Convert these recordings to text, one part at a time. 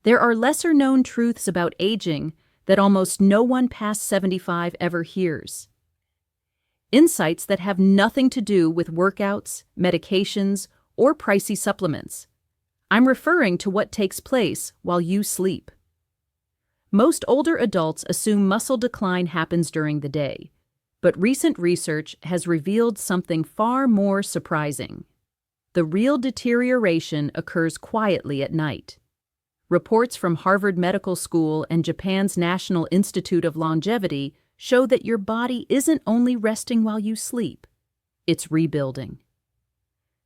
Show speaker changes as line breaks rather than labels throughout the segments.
There are lesser-known truths about aging that almost no one past 75 ever hears. Insights that have nothing to do with workouts, medications, or pricey supplements. I'm referring to what takes place while you sleep. Most older adults assume muscle decline happens during the day, but recent research has revealed something far more surprising. The real deterioration occurs quietly at night. Reports from Harvard Medical School and Japan's National Institute of Longevity show that your body isn't only resting while you sleep, it's rebuilding.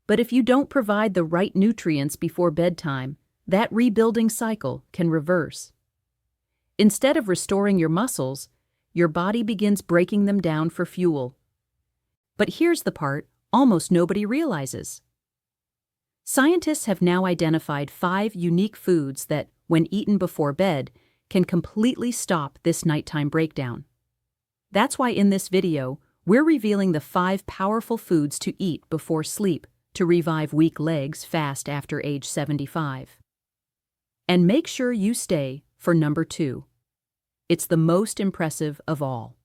But if you don't provide the right nutrients before bedtime, that rebuilding cycle can reverse. Instead of restoring your muscles, your body begins breaking them down for fuel. But here's the part almost nobody realizes. Scientists have now identified 5 unique foods that, when eaten before bed, can completely stop this nighttime breakdown. That's why in this video, we're revealing the 5 powerful foods to eat before sleep to revive weak legs fast after age 75. And make sure you stay for number 2. It's the most impressive of all.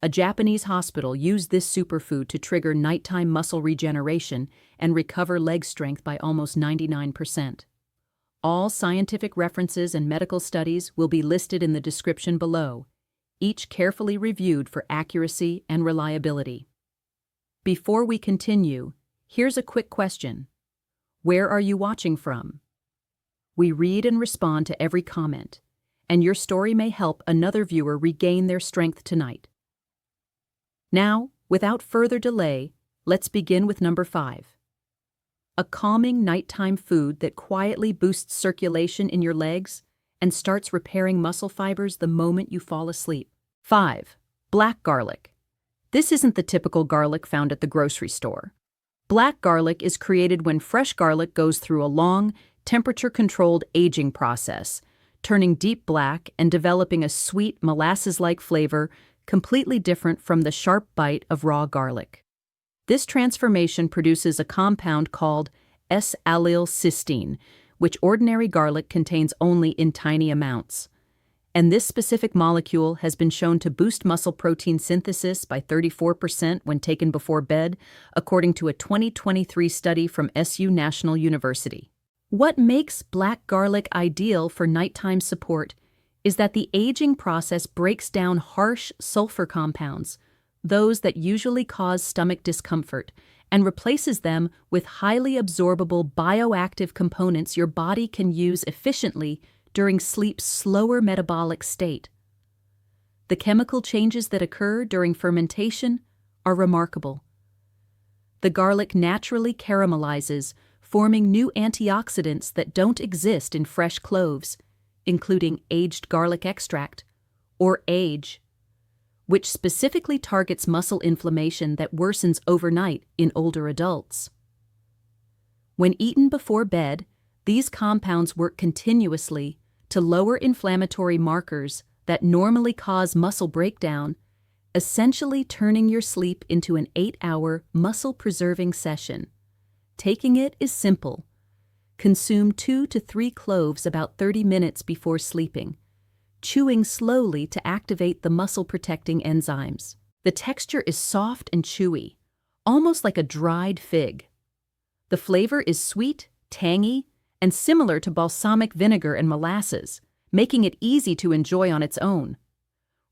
A Japanese hospital used this superfood to trigger nighttime muscle regeneration and recover leg strength by almost 99%. All scientific references and medical studies will be listed in the description below, each carefully reviewed for accuracy and reliability. Before we continue, here's a quick question. Where are you watching from? We read and respond to every comment, and your story may help another viewer regain their strength tonight. Now, without further delay, let's begin with number 5. A calming nighttime food that quietly boosts circulation in your legs and starts repairing muscle fibers the moment you fall asleep. 5. Black garlic. This isn't the typical garlic found at the grocery store. Black garlic is created when fresh garlic goes through a long, temperature-controlled aging process, turning deep black and developing a sweet, molasses-like flavor completely different from the sharp bite of raw garlic. This transformation produces a compound called S-allylcysteine, which ordinary garlic contains only in tiny amounts. And this specific molecule has been shown to boost muscle protein synthesis by 34% when taken before bed, according to a 2023 study from SU National University. What makes black garlic ideal for nighttime support is that the aging process breaks down harsh sulfur compounds, those that usually cause stomach discomfort, and replaces them with highly absorbable bioactive components your body can use efficiently during sleep's slower metabolic state. The chemical changes that occur during fermentation are remarkable. The garlic naturally caramelizes, forming new antioxidants that don't exist in fresh cloves, including aged garlic extract, or AGE, which specifically targets muscle inflammation that worsens overnight in older adults. When eaten before bed, these compounds work continuously to lower inflammatory markers that normally cause muscle breakdown, essentially turning your sleep into an 8-hour muscle-preserving session. Taking it is simple. Consume 2 to 3 cloves about 30 minutes before sleeping, chewing slowly to activate the muscle-protecting enzymes. The texture is soft and chewy, almost like a dried fig. The flavor is sweet, tangy, and similar to balsamic vinegar and molasses, making it easy to enjoy on its own.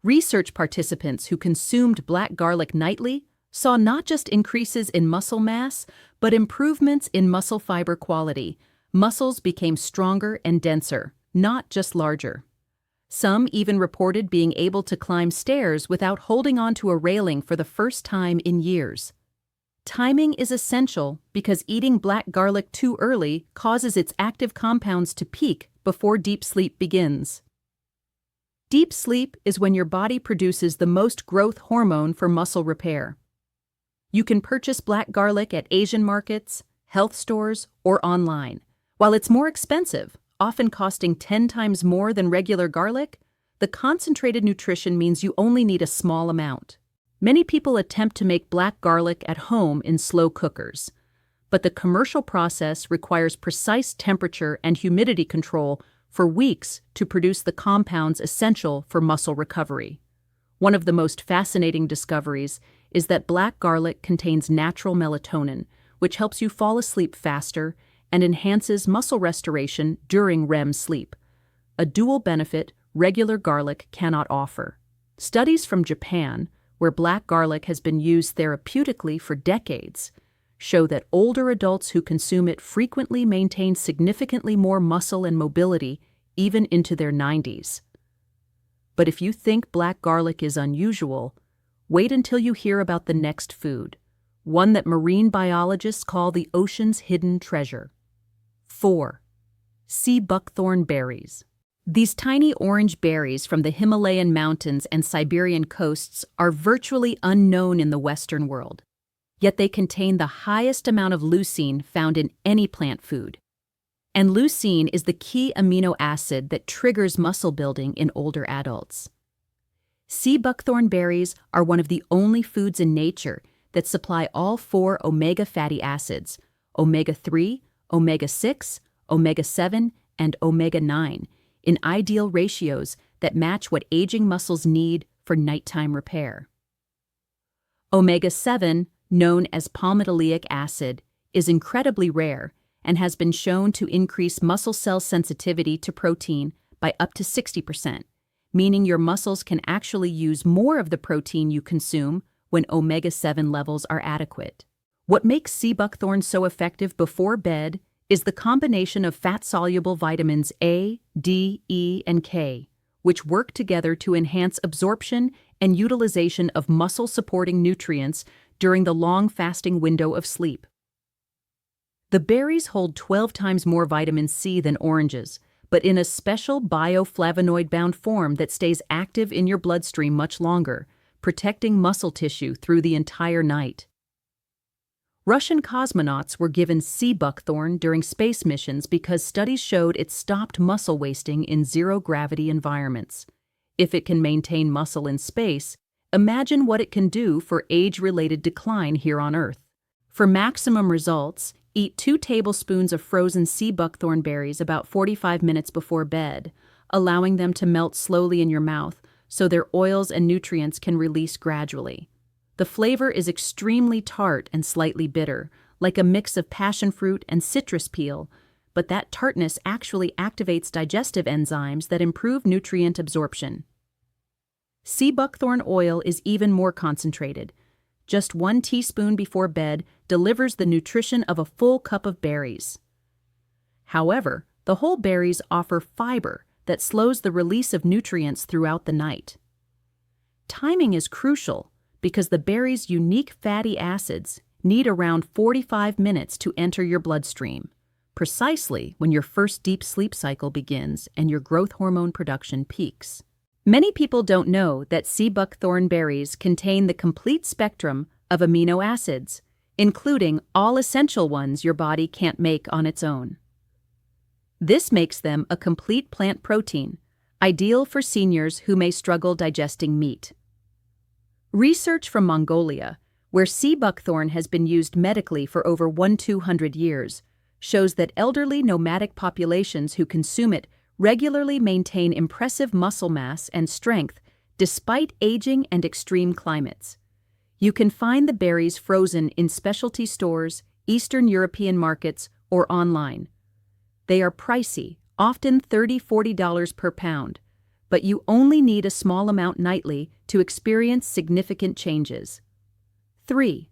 Research participants who consumed black garlic nightly saw not just increases in muscle mass, but improvements in muscle fiber quality. Muscles became stronger and denser, not just larger. Some even reported being able to climb stairs without holding onto a railing for the first time in years. Timing is essential because eating black garlic too early causes its active compounds to peak before deep sleep begins. Deep sleep is when your body produces the most growth hormone for muscle repair. You can purchase black garlic at Asian markets, health stores, or online. While it's more expensive, often costing 10 times more than regular garlic, the concentrated nutrition means you only need a small amount. Many people attempt to make black garlic at home in slow cookers, but the commercial process requires precise temperature and humidity control for weeks to produce the compounds essential for muscle recovery. One of the most fascinating discoveries is that black garlic contains natural melatonin, which helps you fall asleep faster and enhances muscle restoration during REM sleep, a dual benefit regular garlic cannot offer. Studies from Japan, where black garlic has been used therapeutically for decades, show that older adults who consume it frequently maintain significantly more muscle and mobility even into their 90s. But if you think black garlic is unusual, wait until you hear about the next food, one that marine biologists call the ocean's hidden treasure. 4. Seabuckthorn berries. These tiny orange berries from the Himalayan mountains and Siberian coasts are virtually unknown in the Western world, yet they contain the highest amount of leucine found in any plant food. And leucine is the key amino acid that triggers muscle building in older adults. Seabuckthorn berries are one of the only foods in nature that supply all 4 omega fatty acids, omega-3, omega-6, omega-7, and omega-9, in ideal ratios that match what aging muscles need for nighttime repair. Omega-7, known as palmitoleic acid, is incredibly rare and has been shown to increase muscle cell sensitivity to protein by up to 60%, meaning your muscles can actually use more of the protein you consume when omega-7 levels are adequate. What makes seabuckthorn so effective before bed is the combination of fat-soluble vitamins A, D, E, and K, which work together to enhance absorption and utilization of muscle-supporting nutrients during the long fasting window of sleep. The berries hold 12 times more vitamin C than oranges, but in a special bioflavonoid-bound form that stays active in your bloodstream much longer, protecting muscle tissue through the entire night. Russian cosmonauts were given seabuckthorn during space missions because studies showed it stopped muscle wasting in zero-gravity environments. If it can maintain muscle in space, imagine what it can do for age-related decline here on Earth. For maximum results, eat 2 tablespoons of frozen seabuckthorn berries about 45 minutes before bed, allowing them to melt slowly in your mouth so their oils and nutrients can release gradually. The flavor is extremely tart and slightly bitter, like a mix of passion fruit and citrus peel, but that tartness actually activates digestive enzymes that improve nutrient absorption. Seabuckthorn oil is even more concentrated. Just 1 teaspoon before bed delivers the nutrition of a full cup of berries. However, the whole berries offer fiber that slows the release of nutrients throughout the night. Timing is crucial because the berries' unique fatty acids need around 45 minutes to enter your bloodstream, precisely when your first deep sleep cycle begins and your growth hormone production peaks. Many people don't know that seabuckthorn berries contain the complete spectrum of amino acids, including all essential ones your body can't make on its own. This makes them a complete plant protein, ideal for seniors who may struggle digesting meat. Research from Mongolia, where seabuckthorn has been used medically for over 200 years, shows that elderly nomadic populations who consume it regularly maintain impressive muscle mass and strength despite aging and extreme climates. You can find the berries frozen in specialty stores, Eastern European markets, or online. They are pricey, often $30–40 per pound, but you only need a small amount nightly to experience significant changes. 3.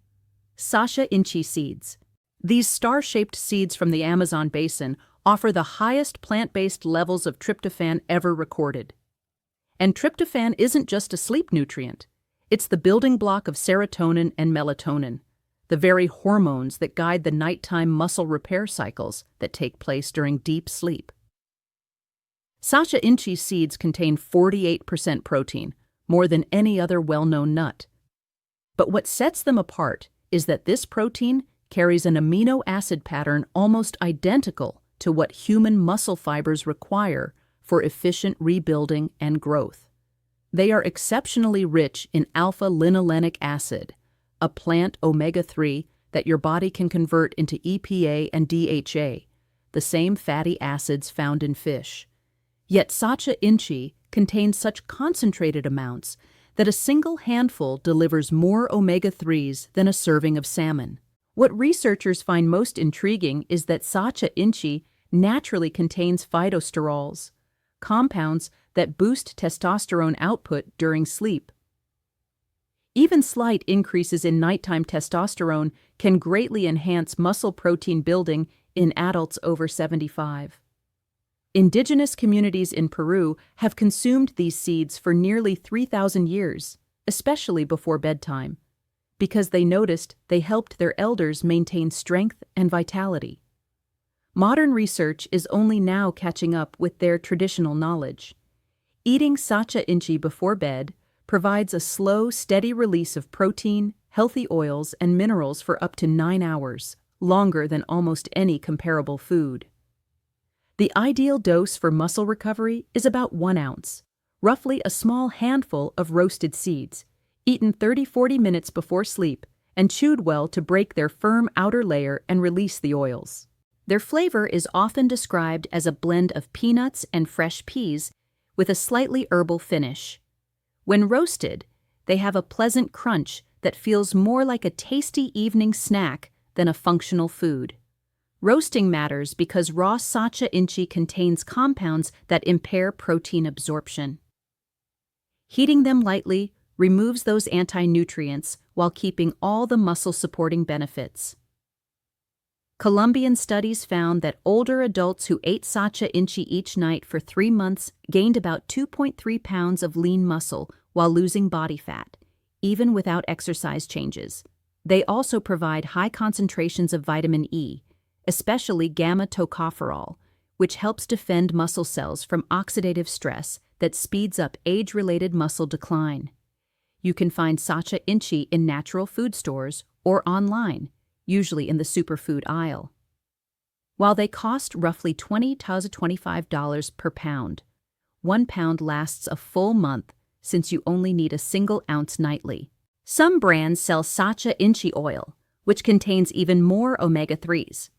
Sacha inchi seeds. These star-shaped seeds from the Amazon basin offer the highest plant-based levels of tryptophan ever recorded. And tryptophan isn't just a sleep nutrient. It's the building block of serotonin and melatonin, the very hormones that guide the nighttime muscle repair cycles that take place during deep sleep. Sacha inchi seeds contain 48% protein, more than any other well-known nut. But what sets them apart is that this protein carries an amino acid pattern almost identical to what human muscle fibers require for efficient rebuilding and growth. They are exceptionally rich in alpha-linolenic acid, a plant omega-3 that your body can convert into EPA and DHA, the same fatty acids found in fish. Yet sacha inchi contains such concentrated amounts that a single handful delivers more omega-3s than a serving of salmon. What researchers find most intriguing is that sacha inchi naturally contains phytosterols, compounds that boost testosterone output during sleep. Even slight increases in nighttime testosterone can greatly enhance muscle protein building in adults over 75. Indigenous communities in Peru have consumed these seeds for nearly 3,000 years, especially before bedtime, because they noticed they helped their elders maintain strength and vitality. Modern research is only now catching up with their traditional knowledge. Eating sacha inchi before bed provides a slow, steady release of protein, healthy oils, and minerals for up to 9 hours, longer than almost any comparable food. The ideal dose for muscle recovery is about 1 ounce, roughly a small handful of roasted seeds, eaten 30-40 minutes before sleep and chewed well to break their firm outer layer and release the oils. Their flavor is often described as a blend of peanuts and fresh peas with a slightly herbal finish. When roasted, they have a pleasant crunch that feels more like a tasty evening snack than a functional food. Roasting matters because raw sacha inchi contains compounds that impair protein absorption. Heating them lightly removes those anti-nutrients while keeping all the muscle-supporting benefits. Colombian studies found that older adults who ate sacha inchi each night for 3 months gained about 2.3 pounds of lean muscle while losing body fat, even without exercise changes. They also provide high concentrations of vitamin E, especially gamma-tocopherol, which helps defend muscle cells from oxidative stress that speeds up age-related muscle decline. You can find sacha inchi in natural food stores or online, usually in the superfood aisle. While they cost roughly $20 to $25 per pound, 1 pound lasts a full month since you only need a single ounce nightly. Some brands sell sacha inchi oil, which contains even more omega-3s.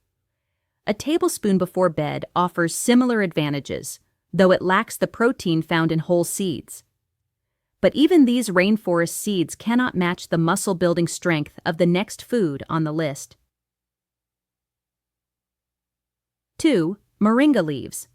A tablespoon before bed offers similar advantages, though it lacks the protein found in whole seeds. But even these rainforest seeds cannot match the muscle-building strength of the next food on the list. 2. Moringa leaves.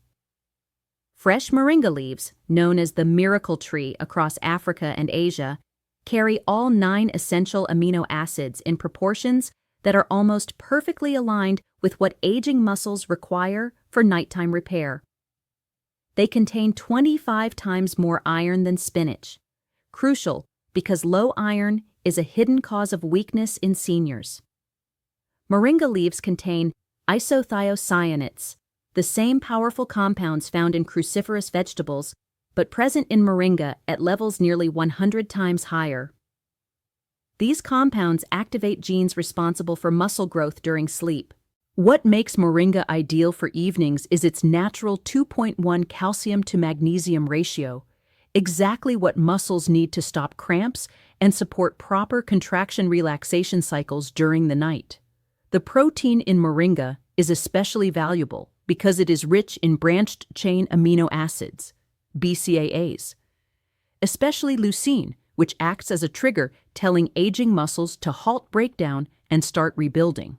Fresh moringa leaves, known as the miracle tree across Africa and Asia, carry all 9 essential amino acids in proportions that are almost perfectly aligned with what aging muscles require for nighttime repair. They contain 25 times more iron than spinach, crucial because low iron is a hidden cause of weakness in seniors. Moringa leaves contain isothiocyanates, the same powerful compounds found in cruciferous vegetables, but present in moringa at levels nearly 100 times higher. These compounds activate genes responsible for muscle growth during sleep. What makes moringa ideal for evenings is its natural 2.1 calcium to magnesium ratio, exactly what muscles need to stop cramps and support proper contraction relaxation cycles during the night. The protein in moringa is especially valuable because it is rich in branched-chain amino acids, BCAAs, especially leucine, which acts as a trigger telling aging muscles to halt breakdown and start rebuilding.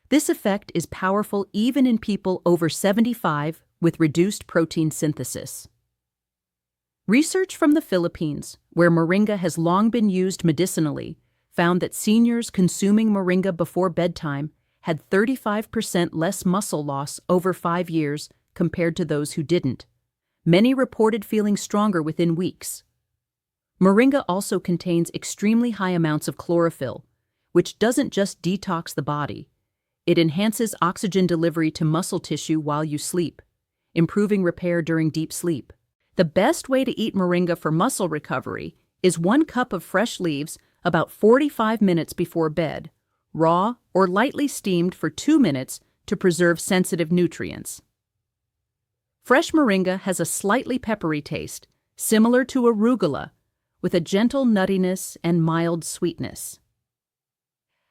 This effect is powerful even in people over 75 with reduced protein synthesis. Research from the Philippines, where moringa has long been used medicinally, found that seniors consuming moringa before bedtime had 35% less muscle loss over 5 years compared to those who didn't. Many reported feeling stronger within weeks. Moringa also contains extremely high amounts of chlorophyll, which doesn't just detox the body. It enhances oxygen delivery to muscle tissue while you sleep, improving repair during deep sleep. The best way to eat moringa for muscle recovery is 1 cup of fresh leaves about 45 minutes before bed, raw or lightly steamed for 2 minutes to preserve sensitive nutrients. Fresh moringa has a slightly peppery taste, similar to arugula, with a gentle nuttiness and mild sweetness.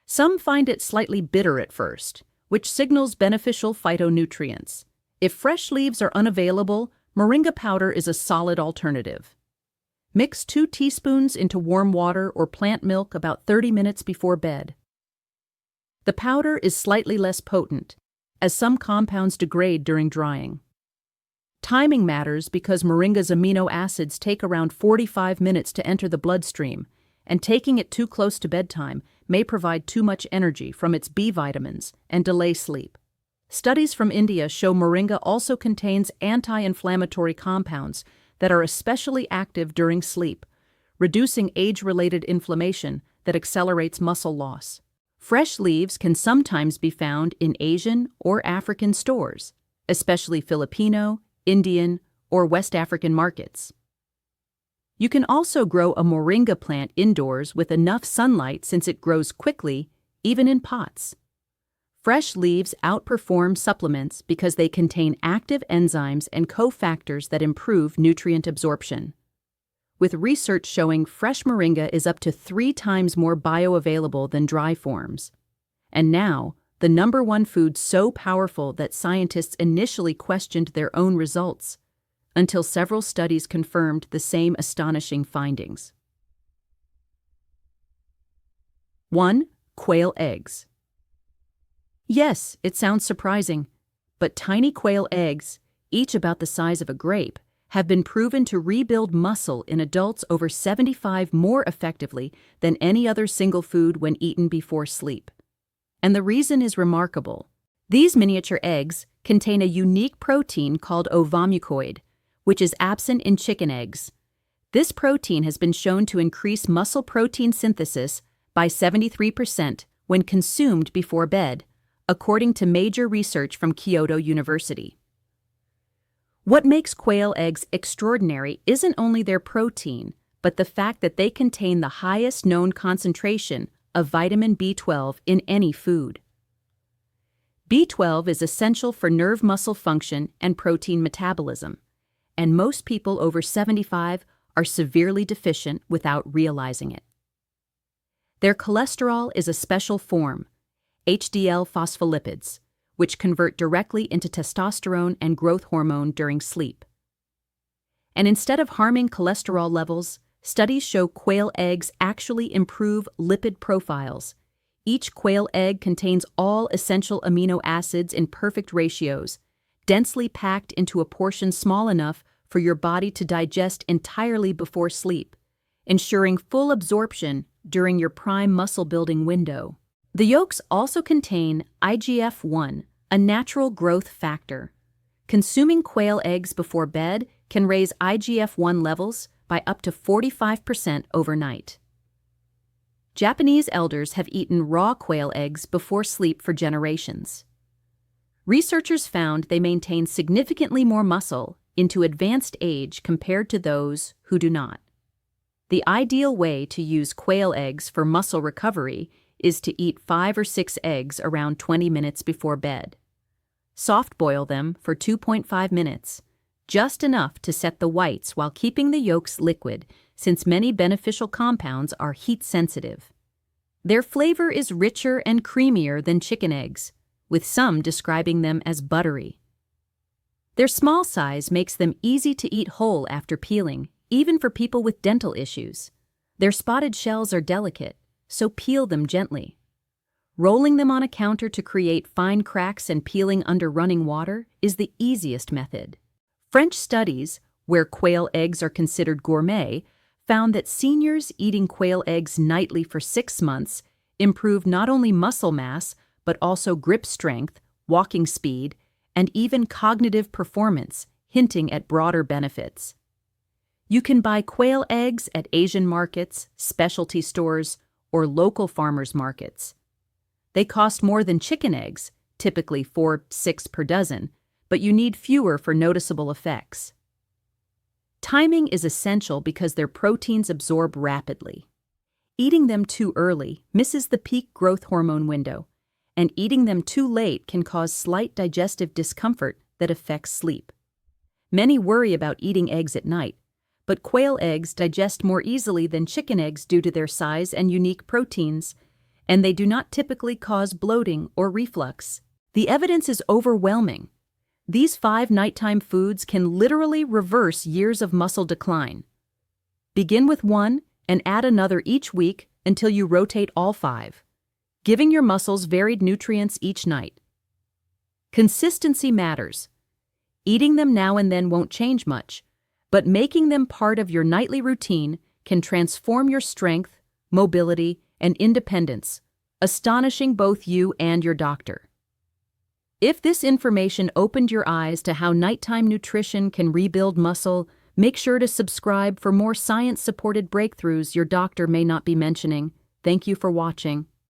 Some find it slightly bitter at first, which signals beneficial phytonutrients. If fresh leaves are unavailable, moringa powder is a solid alternative. Mix 2 teaspoons into warm water or plant milk about 30 minutes before bed. The powder is slightly less potent, as some compounds degrade during drying. Timing matters because moringa's amino acids take around 45 minutes to enter the bloodstream, and taking it too close to bedtime may provide too much energy from its B vitamins and delay sleep. Studies from India show moringa also contains anti-inflammatory compounds that are especially active during sleep, reducing age-related inflammation that accelerates muscle loss. Fresh leaves can sometimes be found in Asian or African stores, especially Filipino, Indian, or West African markets. You can also grow a moringa plant indoors with enough sunlight since it grows quickly, even in pots. Fresh leaves outperform supplements because they contain active enzymes and cofactors that improve nutrient absorption. With research showing fresh moringa is up to 3 times more bioavailable than dry forms. And now, the #1 food so powerful that scientists initially questioned their own results, until several studies confirmed the same astonishing findings. 1. Quail eggs. Yes, it sounds surprising, but tiny quail eggs, each about the size of a grape, have been proven to rebuild muscle in adults over 75 more effectively than any other single food when eaten before sleep. And the reason is remarkable. These miniature eggs contain a unique protein called ovomucoid, which is absent in chicken eggs. This protein has been shown to increase muscle protein synthesis by 73% when consumed before bed, according to major research from Kyoto University. What makes quail eggs extraordinary isn't only their protein, but the fact that they contain the highest known concentration of vitamin B12 in any food. B12 is essential for nerve muscle function and protein metabolism, and most people over 75 are severely deficient without realizing it. Their cholesterol is a special form, HDL phospholipids, which convert directly into testosterone and growth hormone during sleep. And instead of harming cholesterol levels, studies show quail eggs actually improve lipid profiles. Each quail egg contains all essential amino acids in perfect ratios, densely packed into a portion small enough for your body to digest entirely before sleep, ensuring full absorption during your prime muscle-building window. The yolks also contain IGF-1, a natural growth factor. Consuming quail eggs before bed can raise IGF-1 levels by up to 45% overnight. Japanese elders have eaten raw quail eggs before sleep for generations. Researchers found they maintain significantly more muscle into advanced age compared to those who do not. The ideal way to use quail eggs for muscle recovery is to eat 5 or 6 eggs around 20 minutes before bed. Soft boil them for 2.5 minutes, just enough to set the whites while keeping the yolks liquid, since many beneficial compounds are heat sensitive. Their flavor is richer and creamier than chicken eggs, with some describing them as buttery. Their small size makes them easy to eat whole after peeling, even for people with dental issues. Their spotted shells are delicate, so peel them gently. Rolling them on a counter to create fine cracks and peeling under running water is the easiest method. French studies, where quail eggs are considered gourmet, found that seniors eating quail eggs nightly for 6 months improved not only muscle mass, but also grip strength, walking speed, and even cognitive performance, hinting at broader benefits. You can buy quail eggs at Asian markets, specialty stores, or local farmers markets. They cost more than chicken eggs, typically 4-6 per dozen, but you need fewer for noticeable effects. Timing is essential because their proteins absorb rapidly. Eating them too early misses the peak growth hormone window, and eating them too late can cause slight digestive discomfort that affects sleep. Many worry about eating eggs at night, but quail eggs digest more easily than chicken eggs due to their size and unique proteins, and they do not typically cause bloating or reflux. The evidence is overwhelming. These 5 nighttime foods can literally reverse years of muscle decline. Begin with one and add another each week until you rotate all 5, giving your muscles varied nutrients each night. Consistency matters. Eating them now and then won't change much, but making them part of your nightly routine can transform your strength, mobility, and independence, astonishing both you and your doctor. If this information opened your eyes to how nighttime nutrition can rebuild muscle, make sure to subscribe for more science-supported breakthroughs your doctor may not be mentioning. Thank you for watching.